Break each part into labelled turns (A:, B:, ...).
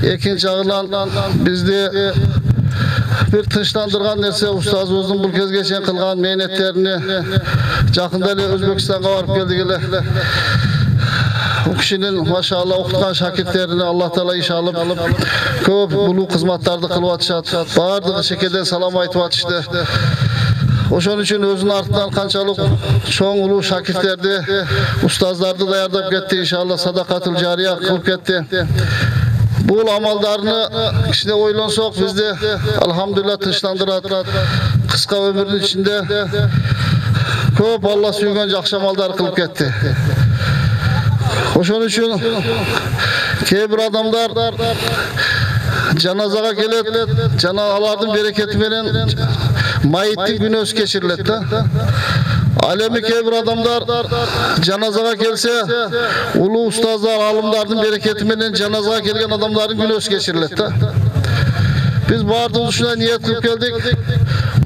A: Ekinci ağırlan bizde bir tınçlandırgan nerse ustazımızın bu kez geçen kılgan mehnetlerini jakında ele Özbekistan'a varıp geldiler. Bu kişinin maşallah okutkan şakirtlerini Allah Teala iş alıp köp bulu hizmetlarda kılıp atışat. Bardığı şekilde salam aytıp atıştı. Oşun için özünün ardından kançalık çoğun ulu şakirtlerdi, ustazlardı da yardım etti inşallah sadakatul cariye kılıp etti. Bu amallarını içinde oylansak bizde elhamdülillah tınçlandırat. Kıska ömrünün içinde köp Allah suygan jakşı amallar kılıp etti. Oşun için kebir adamlar canazaga gelet, canazalardan bereketi bilen mayittin günü öz geçirilet. Alemi kebir adamlar canazaga gelse, ulu ustazlar, alımlardan bereketi bilen canazaga gelgen adamların günü öz geçirilet. Biz bardığımız şuna niyet kılıp geldik.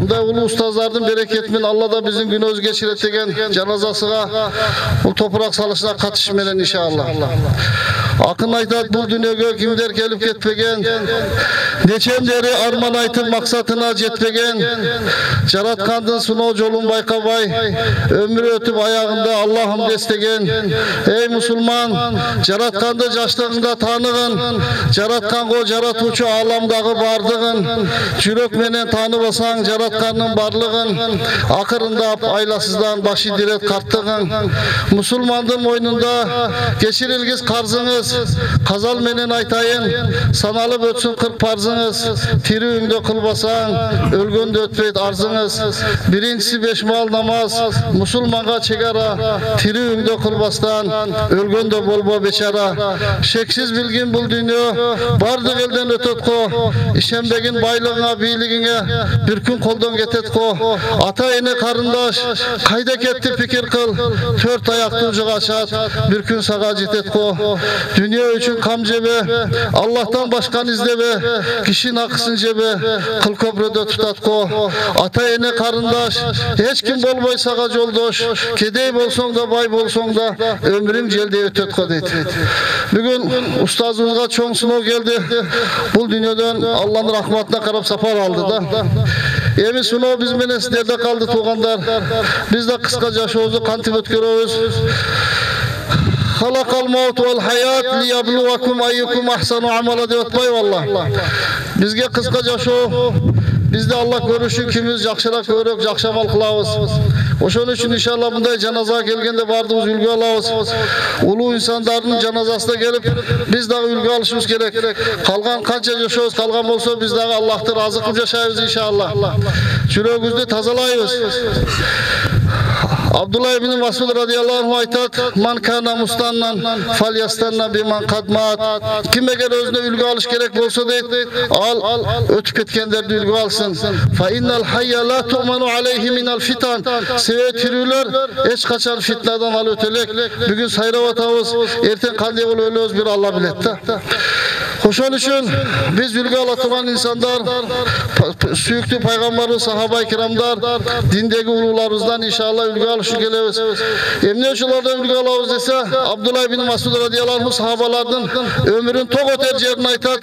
A: Bunda ulu ustazlardan bereketimin Allah da bizim günü öz geçiret degen canazasıga bu toprak salışına katışmelen inşallah. Akın aytat bu dünyaya kimler gelip ketpegen, neçenleri arman aytın maksatına jetpegen, Jaratkandın sunoo jolun baykabay, ömrü ötüp ayağında Allah'ım destegen. Ey Müslüman, Jaratkanda jaşlığında tanıgın, Jaratkango jaratuvçu alamdağı bardığın, jürek menen tanıbasan Jaratkanın barlığın, akırında aylasızdan başı diret karttığın, Müslümandın moynunda geçirilgiz karzınız, kazal menen aytayın, sanalıp ötsün 40 parzınız, tiri üngde kılbasan, ölgönde ötpeyt arzınız, birincisi 5 mal namaz, Müslümanga çegara, tiri üngde kılbastan, ölgönde bolbo beçara, şeksiz bilgin bul dünya, bardık elden ötötko, işembegin baylığına, biyliğine, bir gün koldan getetko, ata ene karındaş, kayda ketti fikir kıl, 4 ayaklı ucu açat, bir gün sağa jitetko, dünya üçün kam cebe, Allah'tan başkan izlebe, kişinin akısın cebe, kıl köprüde tutatko, ata ene karındaş, hiç kim bolboy sağa joldoş, kedey bolsoň da bay bolsoň da, ömrüm jelde ötötko deydi. Bugün ustazımızga çoğun sınov geldi, bu dünyadan Allah'ın rahmatına karab sapar aldı da. Emi sınov biz menen sizlerde kaldı tuğandar, biz de kıskaca yaşoğuzu kantip ötköröbüz. Halakal maut vel hayat liyabluvakum ayyukum ahsanu amala dep atpay vallah. Bizge kıskaca yaşoo, bizde Allah görüşü kimiz jakşırak görök, jakşı amal kılabız. Oşun üçün inşallah bunday janaza kelgende bardığımız ülgü alabız. Ulu insanların janazasına gelip biz daha ülgü alışımız gerek. Kalgan kança yaşoğuz, kalgan bolsa biz daha Allah'tır razı kılıp yaşayız inşallah. Çüröğümüzde tazalayız. Abdullah ibn Mas'ud radıyallahu anh aytat, man kana mustannan fal yastanna biman kadmat. Kim eğer özüne ülgü alış gerek bolsa deyip al ötüp etkenlerde ülgü alsın. Fa innal hayya la tu'manu aleyhi minal fitan. Seve tirüler hiç kaçan fitnadan al ötelek. Bugün sayravatavuz, erten kandiye ol ölüyoruz bir Allah bilette. Hoşun için biz ülgü alatılan insanlar, süyüklü peygamberimiz, sahabe-i kiramlar, dindeki ulularımızdan inşallah ülgü alışı geliriz. Emniyeçilerden ülgü alırız dese, Abdullah bin Mas'ud radıyallahu anh sahabalardan ömrün tok öter yerini aytat,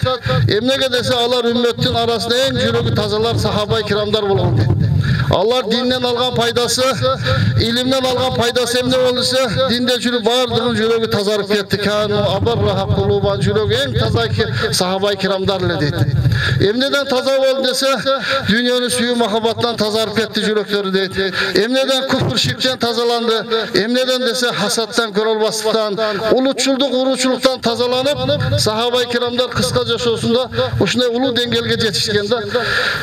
A: emniyeke dese Allah ümmetin arasında en yüreği tazalar sahabe-i kiramlar bulalım dedi. Allah dinden algan paydası, ilimden algan paydası emne olursa, dinde çürü bağırdığın yüreği tazarıp gitti. Kânu abarraha kuluban yüreği en taza ki sahabe-i kiramlarla dedi. Emneden taza ol dese, dünyanın suyu mahabbattan tazarıp etti yürekleri dedi. Emneden küfür şirkten tazalandı. Emneden dese hasattan, körolbaslıktan, uluçulduk, uruçuluktan tazalanıp, sahabe-i kiramlar kıskaca şosunda, uşuna ulu dengelge yetişkende.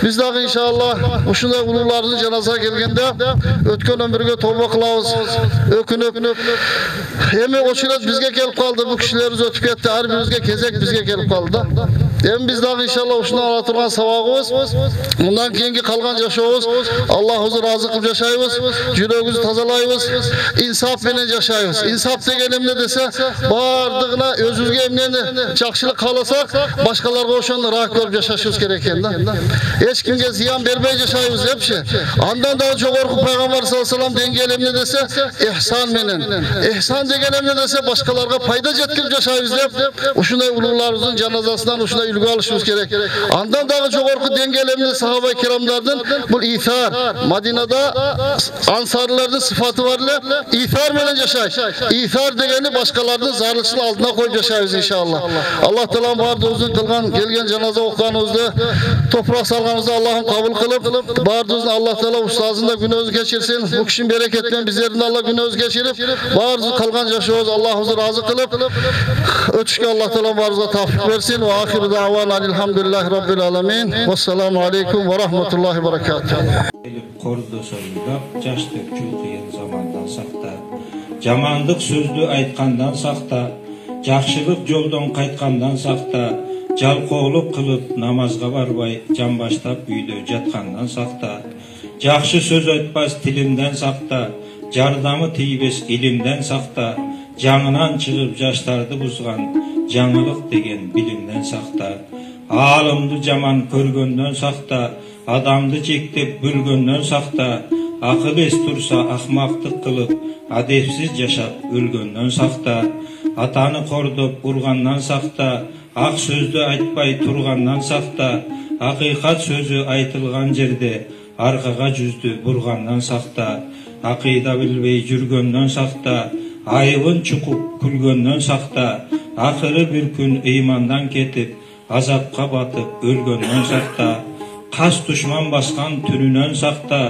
A: Biz daha inşallah, uşuna ulularını janaza gelgende ötken ömürge tövbe kılabız, ökünüp. Emi o şiret bizge gelip kaldı, bu kişilerimiz ötüp etti, her birimizge kezek bizge gelip kaldı. Emi biz daha inşallah uşuna alaturgan savağımız, bundan keyinki kalgan yaşoğuz, Allah huzur razı kılıp yaşayımız, yüreğimizi tazalayımız, insaf benen yaşayımız. İnsaf degen emne dese, bardığına özümüzge emneni jakşılık kalasak, başkalarga oşan rahat görüp yaşaşımız gereken. Hiç kimge ziyan vermey yaşayımız hepsi. Andan daha çok orku Peygamber sallallahu aleyhi ve sellem dengeyle ne dese ihsan menen. İhsan degene ne dese başkalarına fayda jetkirip yaşayız dep uşunday uluglarımızın janazasından uşunday ülgü alışımız gerek. Andan daha çok orku dengeyle sahabe-i kiramlardan bu ithar. Madina'da ansarların sıfatı varlar. İthar menen yaşay. İthar degeni başkalarının zarlıksın altına koyup yaşayız inşallah. Allah Teala bardığımızın kılgan gelgen cenaze okuyanımızda toprak salganımızda Allah'ım kabul kılıp bardığımızın Allah Teala ustazında günahınızı geçirsin. Bu kişinin bereketinden bizlerin Allah günahınızı geçirip bardığımızın kalgan yaşıyoruz. Allah'ımızı razı kılıp ötüşke Allah Teala bardığımıza tavfik versin. Ve ahiru davana elhamdülillahi rabbil alemin. Vesselamu aleyküm ve rahmetullahi ve berekatuhu.
B: Korudu sözlüdap, jaştık kültüyen zamandan sakta. Jamandık sözlü aytkandan sakta. Жақшылық жолдан қайтқандан сақта, жалқаулық қылып намазға барбай, жан баштап үйде жатқандан сақта. Жақшы сөз айтпас тілімден сақта, жардамы тибес илімден сақта. Жаңынан шығып жаштарды бұзған, жаңылық деген білімден сақта. Алымды жаман көргөндөн сақта, адамды жектеп бөлгөндөн сақта. Ақыл ес тұрса ақмақтық қылып, адепсіз жашап өлгөндөн сақта. Атаны кордоп ургандан сақта, ақ сөзді айтпай тұрғаннан сақта, ақиқат сөзі айтылған жерде арқаға жүзді бұрғаннан сақта, ақида білбей жүргөндөн сақта, айыбын чукуп күлгөндөн сақта, ақыры бір күн имандан кетіп, азапқа батып өлгөндөн сақта, қас дұшман басқан түнінен сақта,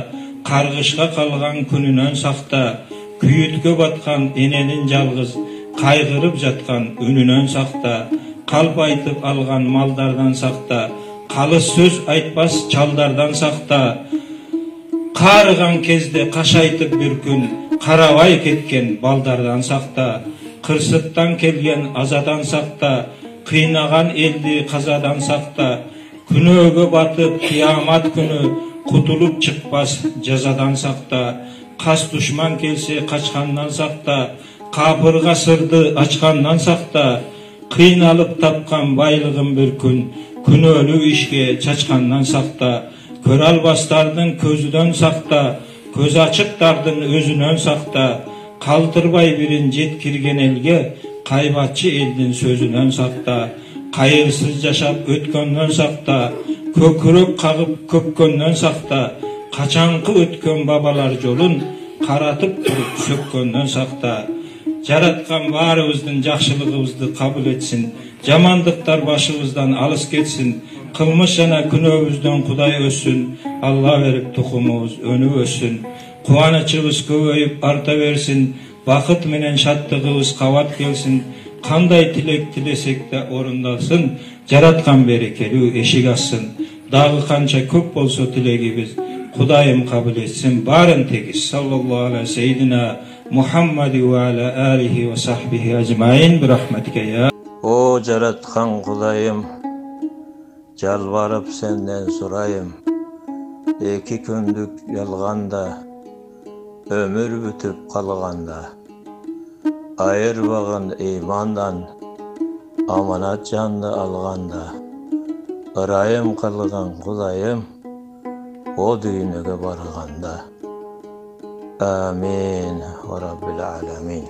B: қарғышқа қалған күнінен сақта, күйітке батқан ененің жалғыз қайғырып жатқан үнінен сақта, қалп айтып алған малдардан сақта, қалыс сөз айтпас чалдардан сақта, қарыған кезде қашайтып бір күн қарабай кеткен балдардан сақта, қырсықтан келген азадан сақта, қинаған елді қазадан сақта, күнөөгө батып қиямат күні құтылып шықпас жазадан сақта, қас дұшман келсе қачқаннан сақта, қапырға сырды açқаннан сақта, қиналып тапқан байлығын бір күн, күнөлі ішке чачқаннан сақта, көр албастардың көзіден сақта, көз açıqтардың өзінен сақта, қалтырбай бірін жеткірген елге, қайбатшы елдің сөзінен сақта, қайырсыз жашап өткөндөн сақта, көкірек қағып көпкөндөн сақта, қачанқы өткен бабалар жолын, қаратып тұрып сөккөндөн сақта. Жаратқан барыбыздың жақшылығыбызды қабыл етсін, жамандықтар башыбыздан алыс кетсін, қылмыш жана күнөөбүздөн Кудай өссүн, Алла берип тұқымыбыз өнүп өссүн, кубанычыбыз көбөйүп арта берсин, бақыт менен шаттыгыбыз кабат келсин, кандай тилек тилесек да орундалсын, жараткан берекелүү эшик ачсын. Дагы канча көп болсо тилегибиз, Кудайым кабыл етсин, барын тегиз. Саллаллаху алейхи сейдина Muhammed ve ala alihi ve sahbihi ecmaîn bi rahmetike ya.
C: O jaratkan Kudayım, jalvarıp senden sorayım. 2 kündük yalganda, ömür bütüp kalganda, ayırmagın imandan, amanat canlı alganda, ırayım kılgan Kudayım, o düğünüge barganda. Amin ve Rabbil alemin.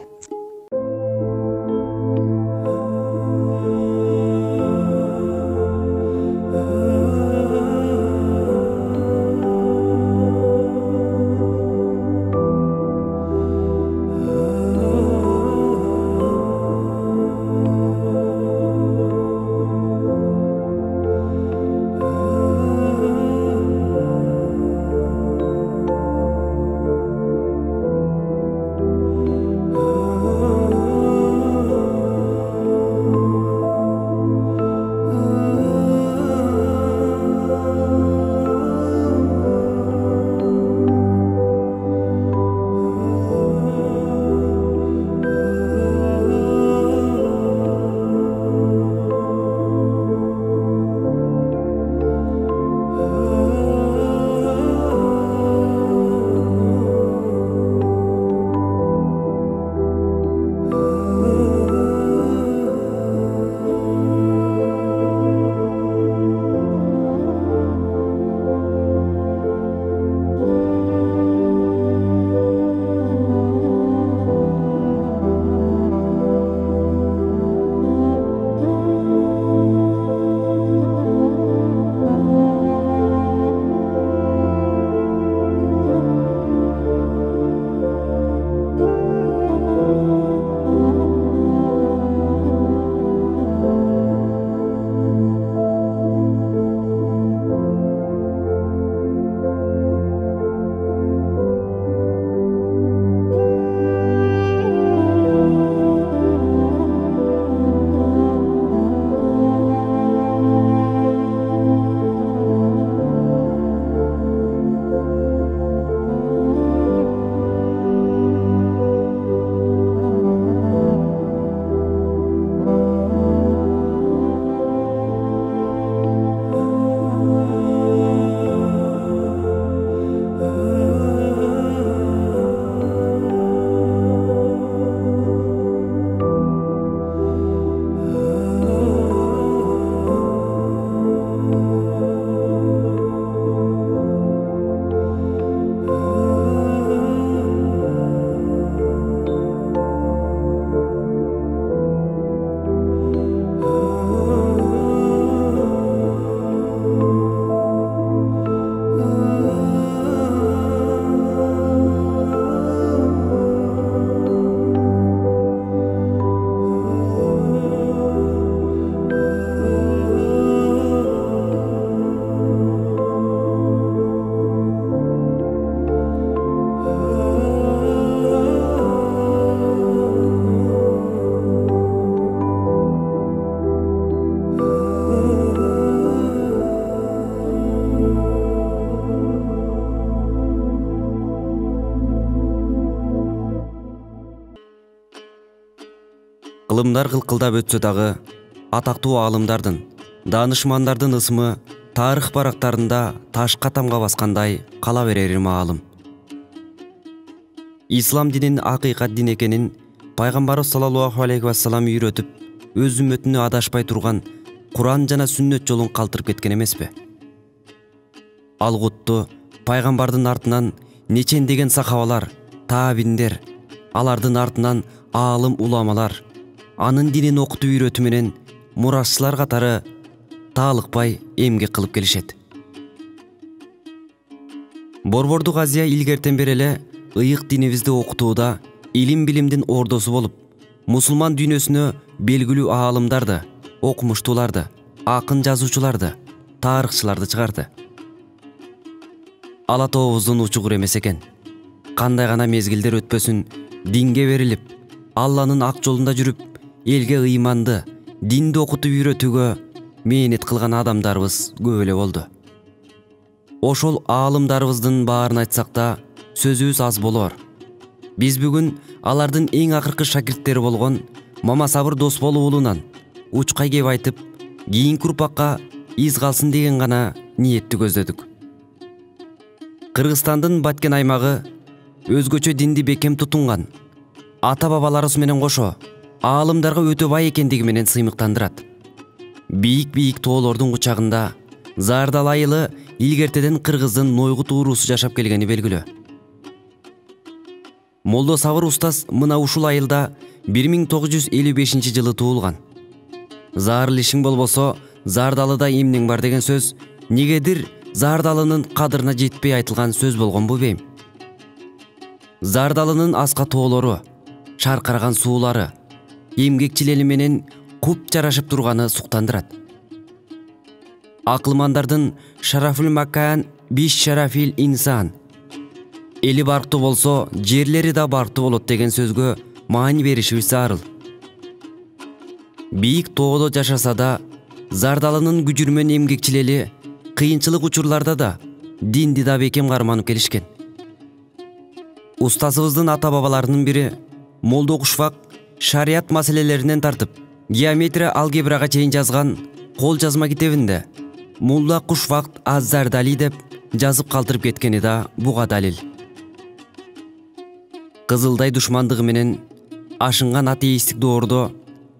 D: Кылымдар кылкылдап өтсө дагы, атактуу аалымдардын, данышмандардын ысмы тарых барактарында ташка тамга баскандай кала берери маалым. Ислам динин акыйкат дин экенин пайгамбарыбыз саллаллаху алейхи вассалам үйрөтүп, өз үммөтүнө адашпай турган Куран жана сүннөт жолун калтырып кеткен эмеспи? Ал кутту пайгамбардын артынан нечендеген сахабалар, таабиндер, алардын артынан аалым уламалар, анын динин окутуп үйрөтүү менен мурашчылар катары таалыкпай эмгек кылып келишет. Борбордук Азия илгертен бери эле ыйык динибизди окутууда илим билимдин ордосу болуп, мусулман дүйнөсүнө белгилүү аалымдарды, окумуштууларды, акын жазуучуларды, тарыхчыларды чыгарды. Ала тобубуздун учугур эмес экен. Кандай гана мезгилдер өтпөсүн, динге берилип, Алланын ак жолунда жүрүп, элге ыйманды, динди окутуп үйрөтүүгө мээнет кылган адамдарыбыз көп эле болду. Ошол аалымдарыбыздын баарын айтсак да, сөзүбүз аз болор. Биз бүгүн алардын эң акыркы шакирттери болгон Мама Сабыр Досболов уулунан учкай кеп айтып, кийинки урпакка из калсын деген гана ниетти көздөдүк. Кыргызстандын Баткен аймагы өзгөчө динди бекем тутунган, ата-бабаларыбыз менен кошо аалымдарга өтө бай экендиги менен сыймыктандырат. Бийик тоолордун кучагында Зардал айылы илгертеден кыргыздын Нойгут уурусу жашап келгени белгилүү. Молдо Сабыр устаз мына ушул айылда 1955 жылы туулган. Заарыл ишиң болбосо Зардалыда эмнең бар деген сөз негедир Зардалынын кадырына жетпей айтылган сөз болгон бу бейм. Зардалынын аска тоолору, шаркараган суулары, эмгекчилели менен куп жарашып турганы суктандырат. Акылмандардын Шарафул Маккан биш шарафил инсан, эли барктуу болсо жерлери да барктуу болот деген сөзгө маани беришибиз зарыл. Бийик тоодо жашаса да, Зардалынын күжүрмөн эмгекчилели кыйынчылык учурларда да динди да бекем карманып келишкен. Устазыбыздын ата-бабаларынын бири Молдо Кушвак шарият маселелеринен тартып, геометрия алгебрага чейин жазган кол жазма китебинде Мулла Кушвак аз-Зардали деп жазып калтырып кеткени да буга далил. Кызылдай душмандыгы менен ашынган атеисттик доордо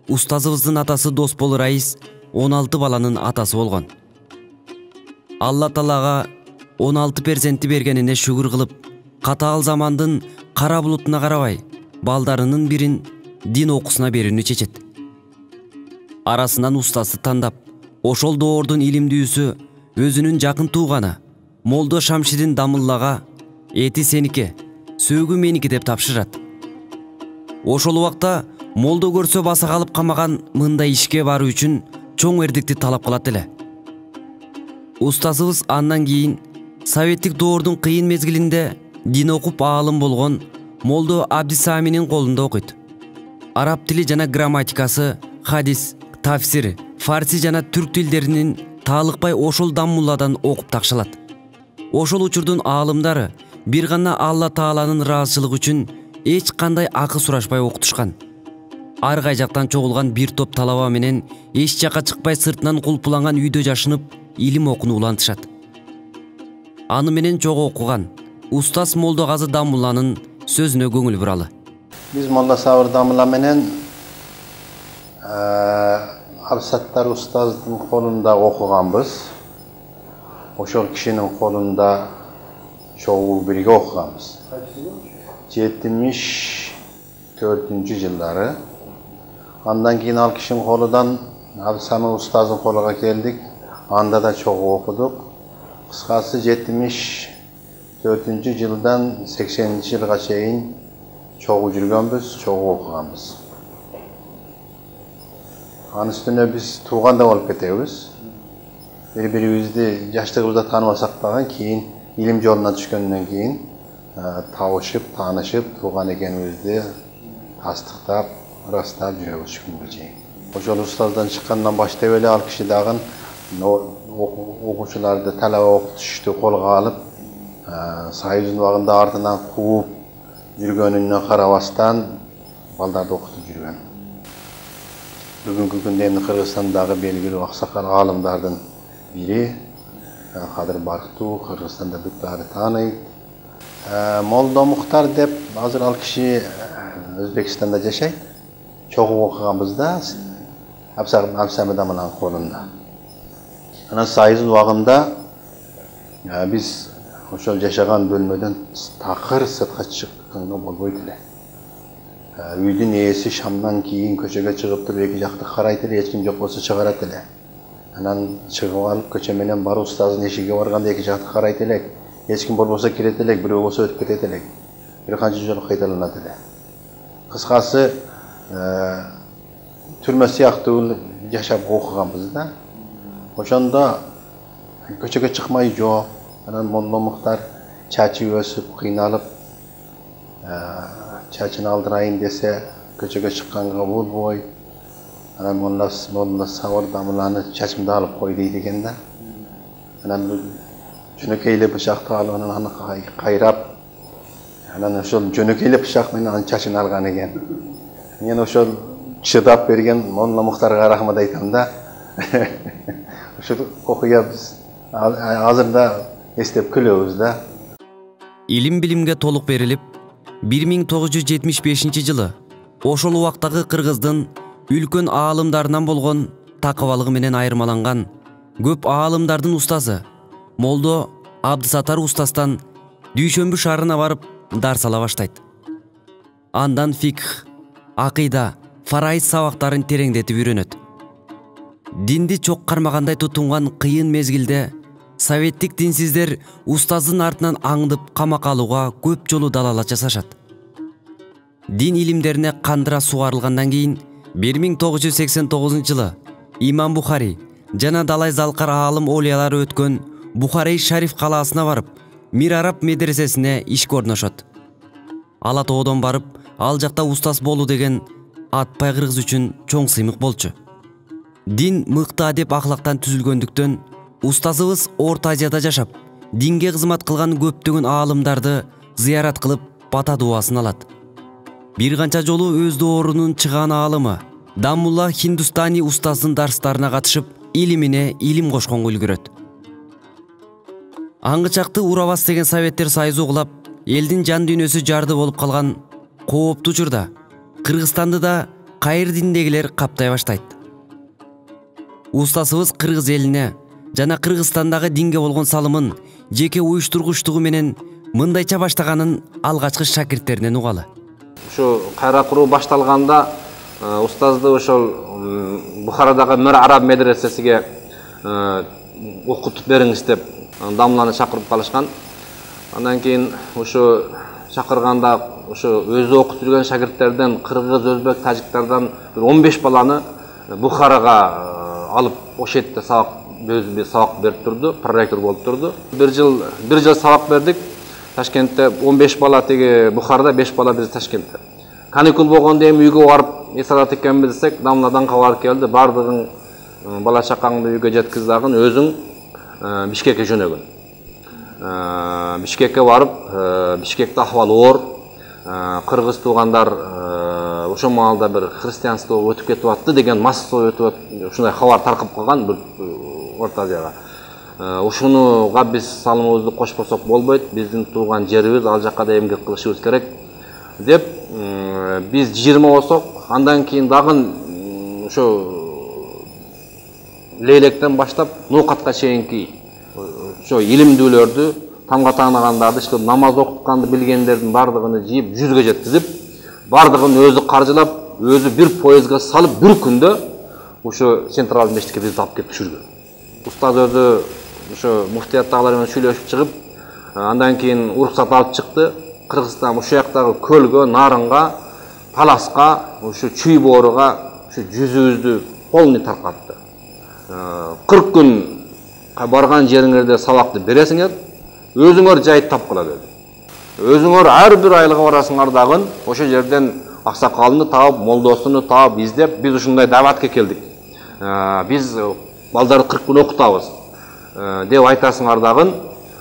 D: устазыбыздын атасы Досбол Раис 16 баланын атасы болгон. Алла Таалага 16% бергенине шүгүр кылып, катаал замандын кара булутуна карабай, балдарынын бирин дин окусуна берүүнү чечет. Арасынан устазды тандап, ошол доордун илимдүүсү өзүнүн жакын тууганы Молдо Шамшидин Дамыллага эти сеники, сөөгү меники деп тапшырат. Ошол убакта Молдо көрсө баса калып камаган мындай ишке баруу үчүн чоң эрдикти талап кылат эле. Устазыбыз андан кийин советтик доордун кыйын мезгилинде дин окуп аалым болгон Молдо Абдисаминин колунда окуйт. Араб тили жана грамматикасы, хадис, тафсир, фарси жана түрк тилдеринин таалыкпай ошол Даммулладан окуп такшалат. Ошол учурдун аалымдары бир гана Алла Тааланын ыраазычылыгы үчүн эч кандай акы сурашпай окутушкан. Ар кай жактан чогулган бир топ талаба менен эч жакка чыкпай сыртынан кулпуланган үйдө жашынып илим окууну улантышат. Аны менен чогуу окуган устаз Молдо Газы Дамулланын сөзүнө көңүл буралы.
E: Biz Molla Sabır Damla menен Absattar ustazdın kolunda okuganбыз. Oşol kişinin kolunda çoğu birge okuganбыз. 74. yılları. Andan keyin al kişinin koludan Abdisami ustazdın koluga geldik. Anda da çoğu okuduk. Kıskası 74. yıldan 80. yılga çeyin çoğu жүргөнбүз, çoğu okuganбыз. Анын үстүнө биз тууганда болуп кетебиз. Бири-бирибизди жаштыгыбызда тааныбасак дагы кийин илим жолуна түшкөндөн кийин табышып, таанышып, тууган экенибизди тастыктап, ырастап жүрөбүз күнгө чейин. Ошол устаздан чыккандан баштап эле ал киши дагы окуучуларды талаба окутушту колго алып, Союздун убагында артынан кууп жүргөнүнө карабастан балдарды окутуп жүргөн. бүгүнкү күндө эми Кыргызстандагы белгилүү аксакал аалымдардын бири Кадыр Барктуу, Кыргызстанда бүт баары тааныйт. Молдо Мухтар деп азыр ал киши Өзбекстанда жашайт. Чогуу окуганбызда Абсамед Аманан колунда. Анан сайыз убагында биз ошол жашаган бөлмөдөн такыр сыртка чыкканга болбойт эле. Үйдүн ээси шамдан кийин көчөгө чыгып туруп эки жакты карайт эле, эч ким жок болсо чыгарат эле. Анан чыгып алып көчө менен барып устаздын эшигине барганда эки жакты карайт элек. Эч ким болбосо кирет элек, бирөө болсо өтүп кетет элек. Бир канча жолу кайталанат эле. Кыскасы түрмө сыяктуу жашап окуганбыз да. Ошондо көчөгө чыкмай жок. Анан Молдо Мухтар чачы өсүп, кыйналып, чачын алдырайын десе, көчөгө чыкканга болбой. Анан Молла Сабыр Дамыланы чачымды алып кой дейт экен да. Анан жөнөкөйлө бычакты алып анан аны кайрап, анан ошол жөнөкөйлө бычак менен анын чачын алган экен. Мен ошол чыдап берген Молла Мухтарга рахмат айтам да. Ошол окуя биз азырда эстеп күлөбүз да.
D: Илим билимге толук берилип, 1975 жылы ошол убактагы Кыргыздын үлкөн аалымдарынан болгон такыбалыгы менен айырмаланган көп аалымдардын устазы Молдо Абдысатар устаздан Дүйшөмбү шаарына барып дарс ала баштайт. Андан фикх, акыйда, фарайыз сабактарын тереңдетип үйрөнөт. Динди чок кармагандай тутунган кыйын мезгилде советтик динсиздер устаздын артынан аңдып камак алууга көп жолу далалат жасашат. Дин илимдерине кандыра сугарылгандан кийин 1989 жылы Имам Бухари жана далай залкар аалым олиялар өткөн Бухарей Шариф калаасына барып, Мир Араб медресесине ишке орношот. Ала тоодон барып, ал жакта устаз болуу деген атпай кыргыз үчүн чоң сыймык болчу. Дин мыкты адеп ахлактан түзүлгөндүктөн устазыбыз Орто Азияда жашап, динге кызмат кылган көптөгөн аалымдарды зыярат кылып, бата дубасын алат. Бир канча жолу өз доорунун чыган аалымы Дамулла Хиндустани устаздын дарстарына катышып, илимине илим кошконго үлгүрөт. Аңгычакты Урабас деген советтер союзу кулап, элдин жан дүйнөсү жарды болуп калган кооптуу учурда Кыргызстанды да кайыр диндегилер каптай баштайт. Устазыбыз кыргыз элине жана Кыргызстандагы динге болгон салымын жеке уюштургучтугу менен мындайча баштаганын алгачкы шакирттеринен угалы.
F: Ушу кайра куруу башталганда устазды ошол Бухарадагы Мир Араб медресесиге окутуп бериңиз деп Дамланы чакырып калышкан. Андан кийин ушу чакырганда ушу өзү окутуп жүргөн шакирттерден кыргыз, өзбек, тажиктардан 15 баланы Бухарага алып ошол жерде сабак берип турду, проректор болуп турду. Бир жыл сабак бердик. Ташкентте 15 бала теги Бухарада, 5 бала биз Ташкентте. Каникул болгондо эми үйгө барып эсалат экенбиз десек, Дамладан кабар келди. Бардыгың бала чакаңды үйгө жеткиз дагын, өзүң Бишкекке жөнөгүн. Бишкекке барып, Бишкекте ахвал оор. Кыргыз туугандар ошол маалда бир христианство өтүп кетип атты деген массовый өтүп ушундай кабар таркап калган бир Орто Азияга. Ушунуга биз салымыбызды кошпосок болбойт. Биздин тууган жерибиз, ал жакка да эмгек кылышыбыз керек деп биз 20 болсок, андан кийин дагы ошо Лейлектен баштап Ноокатка чейинки ошо илимдүүлөрдү, тамга таанагандарды, ишte намаз окутканды билгендердин бардыгын жыйып 100ге жеткизип, бардыгын өзү каржылап, өзү бир поездга салып, бир күндө ошо Централ мечитке бизди алып келип түшүргөн. Устаз өзү ошо муфтияттагылар менен сүйлөшүп чыгып, андан кийин уруксат алып чыкты. Кыргызстан ушул жактагы көлгө, нарынга, таласка, ошо чүй бооруга ошо жүзүбүздү полный таркатты. 40 күн барган жериңерде сабакты бересиңер, өзүңөр жай тапкыла dedi. Өзүңөр ар бир айлыга барасыңар дагы ошо жерден аксакалны таап, молдосуну таап издеп, биз ушундай даватка келдик. Биз балдарды 40 күн окутабыз деп айтасыңар дагы,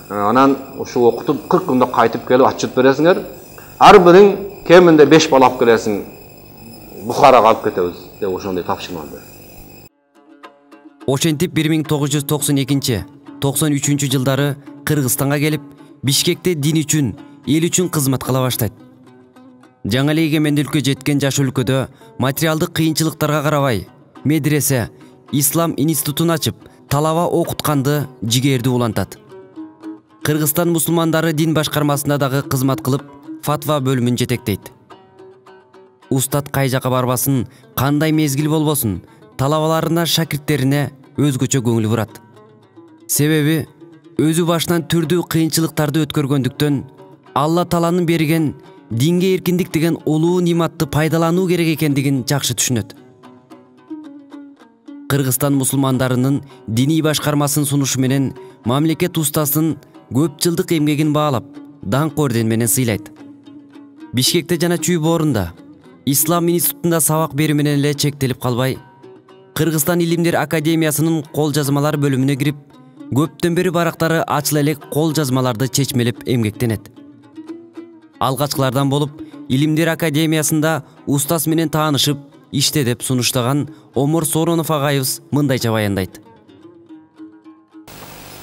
F: анан ушул окутуп 40 күндө кайтып келип отчет бересиңер. Ар бириң кеминде 5 бала алып келесиң, Бухарага алып кетебиз. деп ошондой тапшырма берди.
D: Ошентип 1992-93 жылдары Кыргызстанга келип, Бишкекте дин үчүн, эл үчүн кызмат кыла баштайт. Жаңы эле эгемендүүлүккө жеткен жаш өлкөдө материалдык кыйынчылыктарга карабай, медресе, ислам институтун ачып, талаба окутканды жигерди улантат. Кыргызстан мусулмандары дин башкармасында дагы кызмат кылып, фатва бөлүмүн жетектейт. Устат кай жака барбасын, кандай мезгил болбосун, талабаларына, шакирттерине өзгөчө көңүл бурат. Себеби өзү башынан түрдүү кыйынчылыктарды өткөргөндүктөн Алла Тааланын берген динге эркиндик деген улуу ниматты пайдалануу керек экендигин жакшы түшүнөт. Кыргызстан мусулмандарынын диний башкармасынын сунушу менен мамлекет устасын көп жылдык эмгегин баалап, даңк орден менен сыйлайт. Бишкекте жана Чүй боорунда, Ислам институтунда сабак берүү менен эле чектелип калбай, Кыргызстан Илимдер Академиясынын кол жазмалар бөлүмүнө кирип, көптөн бери барактары ачыла элек кол жазмаларды чечмелеп эмгектенет. Алгачкылардан болуп, Илимдер Академиясында устаз менен таанышып, иште деп сунуштаган Омур Соронов агайыбыз мындайча баяндайт.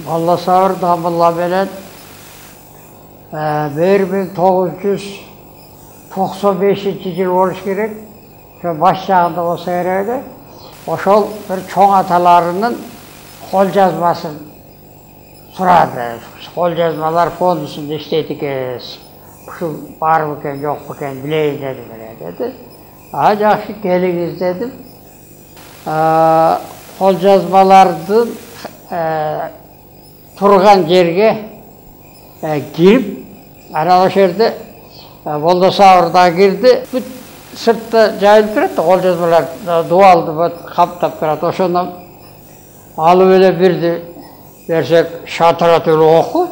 G: Балласавыр Дамылла менен 1995 жыл болуш керек. Ошо баш жагында болсо керек. Ошол бир чоң аталарынын кол жазмасын сурады. Кол жазмалар фондусунда иштейт экенсиз. Ушул барбы экен, жокпу экен билейин деди. Жакшы келиңиз дедим. Кол жазмалардын турган жерге кирип, ана ошол жерде Болдосавырда кирди. Бүт сыртта жайылып турат, кол жазмалар дуалды каптап турат. Ошондон алып эле бирди берсек шатыратып окуп.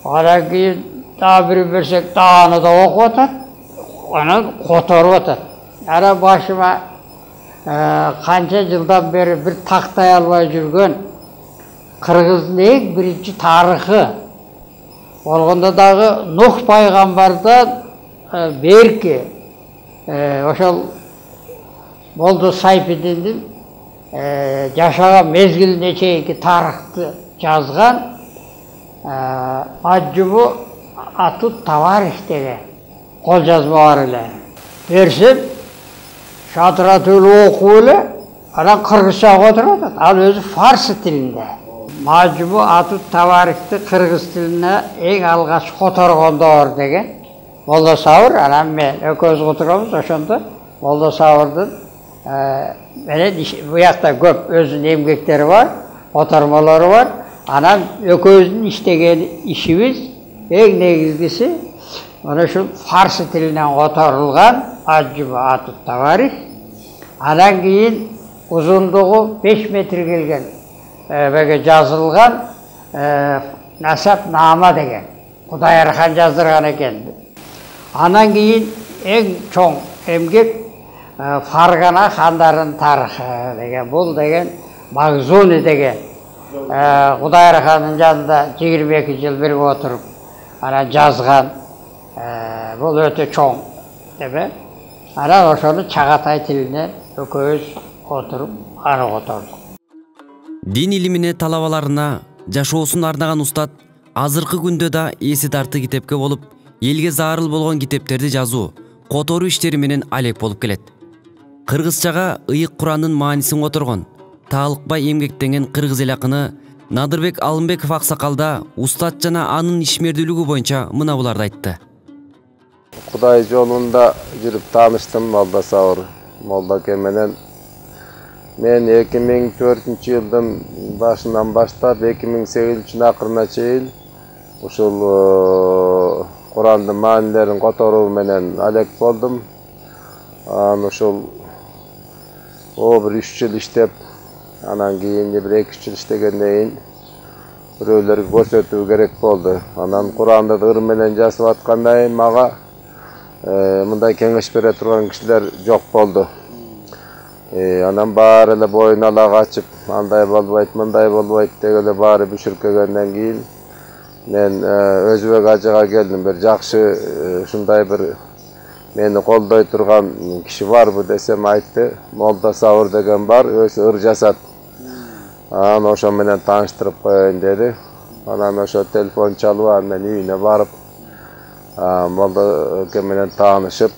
G: Анан кийин дагы бир берсек дагы да окуп атат. Анан которуп атат. Ара башыма канча жылдан бери бир тактай албай жүргөн Кыргыздын эң биринчи тарыхы болгондо дагы Нух пайгамбардан берки ошол Болдо Сайпидиндин жашаган мезгилине чейинки тарыхты жазган Маджубу Атут Таварих деген кол жазма бар эле. Берсем шатыратып окуп эле, анан кыргызча которуп атат. Ал өзү фарсы тилинде. Маджубу Атут Таварихти кыргыз тилине эң алгач которгондор деген Болдосавыр, анан мен экөөбүз отурамыз ошондо Болдосавырдын менен буякта көп өзүнүн эмгектери бар, котормолору бар. Анан экөөбүздүн иштеген ишибиз эң негизгиси ana ушул фарсы тилинен которулган Маджубу Атут Таварих. Анан кийин узундугу 5 метр келген беге жазылган Насап Нама деген Кудайырхан жаздырган экен. Анан кийин эң чоң эмгек Фаргана хандарынын тарыхы деген, бул деген Магзуни деген Кудайырхандын жанында 22 жыл бирге отуруп анан жазган. Бул өтө чоң деме. Анан ошону Чагатай тилине экөөбүз отуруп аны котордук.
D: Дин илимине талабаларына жашоосун арнаган устат азыркы күндө да эси тарты китепке болуп, элге зарыл болгон китептерди жазуу, которуу иштери менен алек болуп келет. Кыргызчага ыйык Курандын маанисин которгон, таалыкпай эмгектенген кыргыз эл акыны Надырбек Алымбеков аксакалда устат жана анын ишмердүүлүгү боюнча мына буларды айтты.
H: Кудай жолунда жүрүп тааныштым Болдосавыр молдоке менен. Мен 2004-жылдын башынан баштап 2008-жылдын акырына чейин ушул Курандын маанилерин которуу менен алек болдум. Ушул бир 3 жыл иштеп, анан кийин бир 2 жыл иштегенден кийин бирөөлөргө көрсөтүү керек болду. Анан Куранды ыр менен жазып аткандан кийин мага мындай кеңеш бере турган кишилер жок болду. Анан баары эле боюн ала качып, андай болбойт, мындай болбойт деп эле баары бүшүркөгөндөн кийин мен Өзбек ажыга келдим. Бир жакшы ушундай бир meni koldoy turgan kişi var bu desem aytты. Molda Sawur degen bar, özü ır jasat. Anan oşo menen tanıştırıp koyayın dedi. Anan oşo telefon çalıp men үйüne barıp molda menen tanışıp,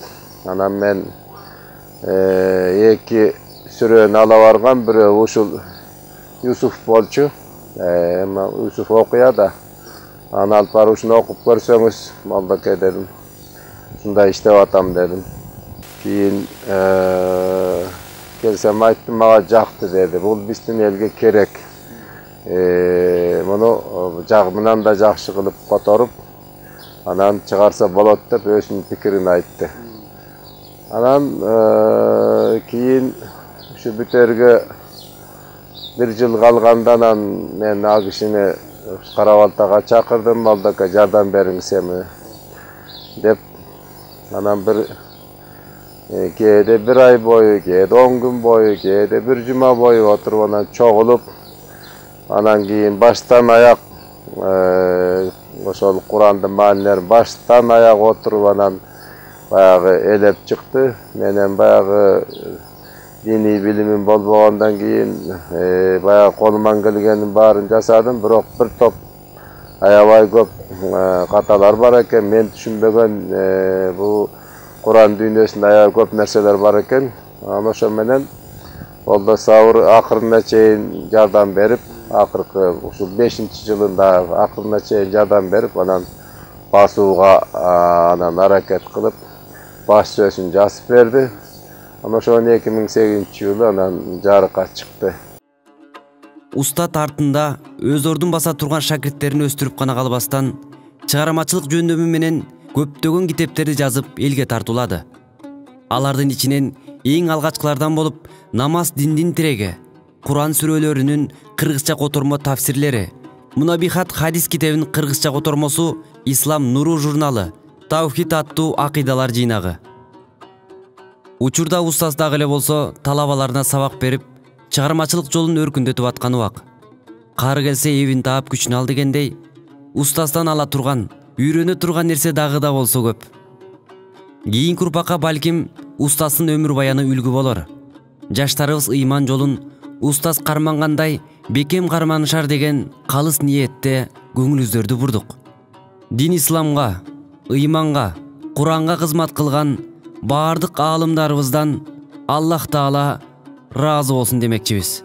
H: anan men eki süröөнү ala bargan, biri uşul Yusuf bolçu. Yusuf okuya da. Ana alp bar uşunu okup görsöňüz, moldake dedim. Şunda iştep atam dedim. Keyin gelsem ayttım, maga jaktı dedi. Bul bizdin elge kerek. Munu jagmынан da jakşı kılıp kotorup, anan çıgarsa bolot dep özünün pikirini ayttı. Anan keyin şu büterge bir yıl kalgandan men a kişini Karabaltaga çakırdım, moldaka jardam beriңizmi dep. Anan bir kede bir ay boyu, kede 10 gün boyu, kede bir cuma boyu oturup anan çoğulup, anan keyin baştan ayak oşol Kur'andın maanilerini baştan ayak oturup anan bayağı elep çıktı. Menen bayağı dini bilimim bolbogondan keyin bayağı kolumdan gelgenin baarın jasadım, birok bir top ayabay köp katalar bar eken, men düşünbegen bu Kur'an dünyasında ayağı köp nerseler bar eken. Oşo menen Molda Sawur akırına çeyin jardam berip, akırkı uşul 5-nji yılında akırına çeyin jardam berip, anan basuuga anan hareket kılıp baş sösün jasıp berdi. Ama şu an 2008 yılı anan jarıkka çıktı.
D: Устат артында өз ордун баса турган шакирттерин өстүрүп гана калбастан, чыгарамачылык жөндөмү менен көптөгөн китептерди жазып элге тартуулады. Алардын ичинен эң алгачкылардан болуп, намаз диндин тиреги, Кур'ан сүрөлөрүнүн кыргызча котормо тафсирлери, Мунабихат хадис китебинин кыргызча котормосу, Ислам Нуру журналы, Таухид аттуу акыйдалар жыйнагы. Учурда устаз дагы эле болсо талабаларына сабак берип, чыгармачылык жолун өркүндөтүп атканы убак. Кары келсе эбин таап күчүн ал дегендей, устаздан ала турган, үйрөнө турган нерсе дагы да болсо көп. Кийинки урпакка балким устаздын өмүр баяны үлгү болор. Жаштарыбыз ыйман жолун устаз кармангандай бекем карманышар деген калыс ниетте көңүлүбүздөрдү бурдук. Дин исламга, ыйманга, Куранга кызмат кылган баардык аалымдарыбыздан Аллах Таала разы болсун демекчибиз.